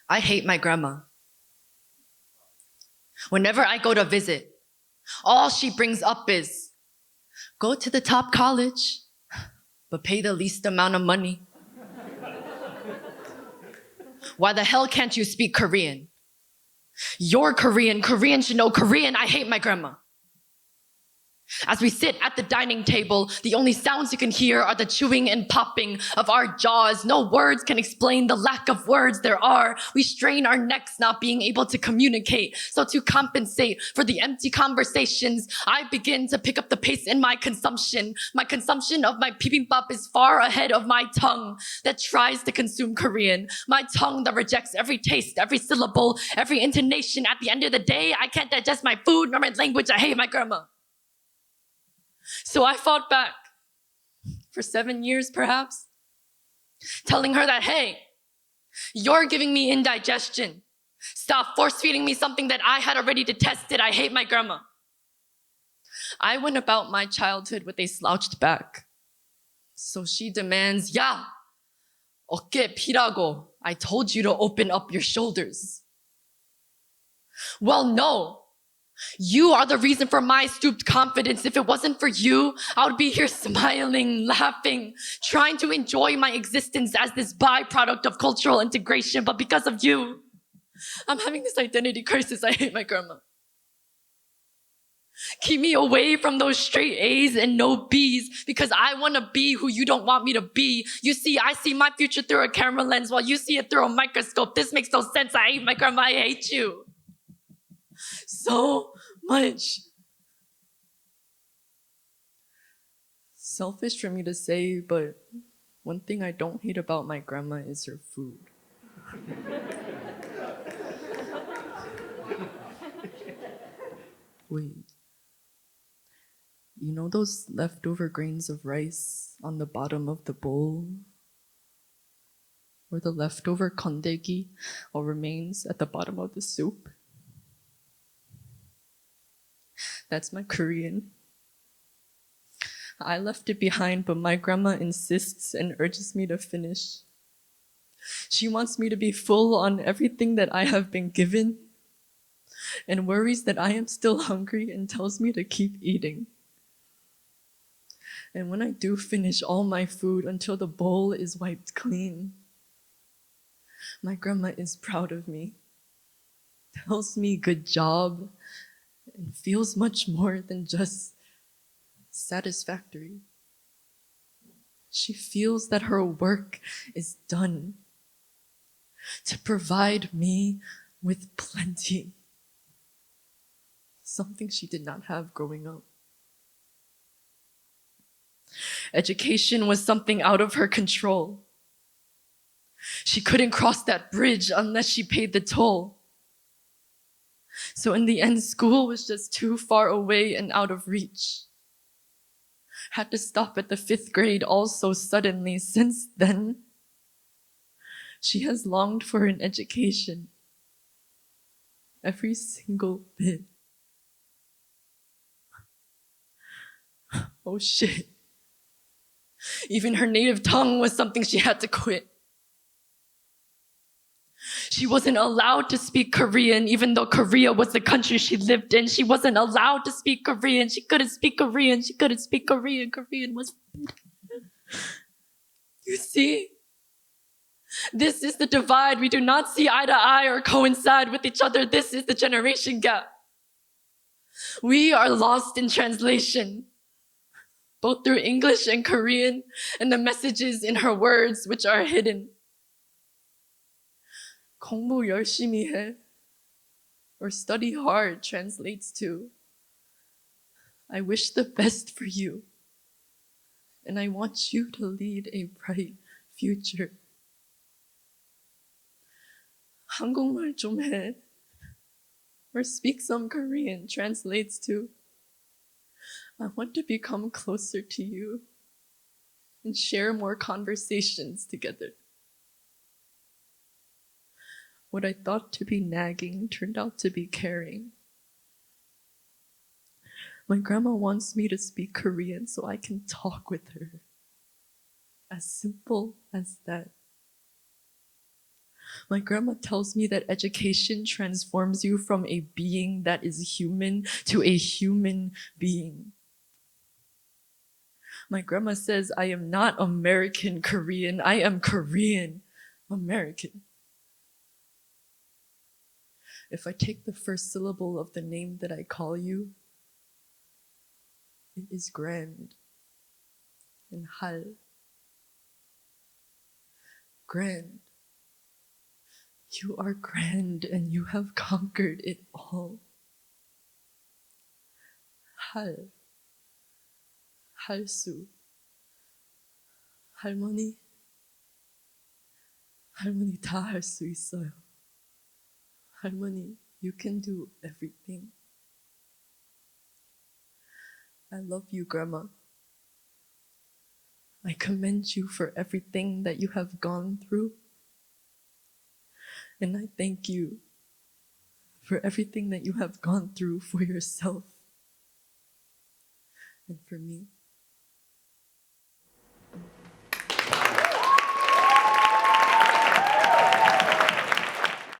I hate my grandma. Whenever I go to visit, all she brings up is, go to the top college, but pay the least amount of money. Why the hell can't you speak Korean? You're Korean. Korean should know Korean. I hate my grandma. As we sit at the dining table, the only sounds you can hear are the chewing and popping of our jaws. No words can explain the lack of words there are. We strain our necks not being able to communicate. So to compensate for the empty conversations, I begin to pick up the pace in my consumption. My consumption of my bibimbap is far ahead of my tongue that tries to consume Korean. My tongue that rejects every taste, every syllable, every intonation. At the end of the day, I can't digest my food nor my language. I hate my grandma. So I fought back for 7 years, perhaps, telling her that, hey, you're giving me indigestion. Stop force-feeding me something that I had already detested. I hate my grandma. I went about my childhood with a slouched back. So she demands, 야, 어깨 피라고. I told you to open up your shoulders. Well, no. You are the reason for my stooped confidence. If it wasn't for you, I would be here smiling, laughing, trying to enjoy my existence as this byproduct of cultural integration. But because of you, I'm having this identity crisis. I hate my grandma. Keep me away from those straight A's and no B's because I want to be who you don't want me to be. You see, I see my future through a camera lens while you see it through a microscope. This makes no sense. I hate my grandma. I hate you so much. Selfish for me to say, but one thing I don't hate about my grandma is her food. Wait. You know those leftover grains of rice on the bottom of the bowl? Or the leftover kondegi or remains at the bottom of the soup? That's my Korean. I left it behind, but my grandma insists and urges me to finish. She wants me to be full on everything that I have been given and worries that I am still hungry and tells me to keep eating. And when I do finish all my food until the bowl is wiped clean, my grandma is proud of me, tells me good job, and feels much more than just satisfactory. She feels that her work is done to provide me with plenty, something she did not have growing up. Education was something out of her control. She couldn't cross that bridge unless she paid the toll. So in the end, school was just too far away and out of reach. Had to stop at the 5th grade all so suddenly. Since then, she has longed for an education. Every single bit. Oh shit. Even her native tongue was something she had to quit. She wasn't allowed to speak Korean, even though Korea was the country she lived in. She wasn't allowed to speak Korean. She couldn't speak Korean. She couldn't speak Korean. Korean was... You see? This is the divide. We do not see eye to eye or coincide with each other. This is the generation gap. We are lost in translation, both through English and Korean, and the messages in her words which are hidden. 공부 열심히 해, or study hard, translates to, I wish the best for you, and I want you to lead a bright future. 한국말 좀 해, or speak some Korean, translates to, I want to become closer to you and share more conversations together. What I thought to be nagging turned out to be caring. My grandma wants me to speak Korean so I can talk with her. As simple as that. My grandma tells me that education transforms you from a being that is human to a human being. My grandma says I am not American Korean, I am Korean American. If I take the first syllable of the name that I call you, it is grand and hal. Grand. You are grand and you have conquered it all. 할. 할 수. 할머니. 할머니 다 할 수 있어요. 할머니, you can do everything. I love you, Grandma. I commend you for everything that you have gone through. And I thank you for everything that you have gone through for yourself and for me.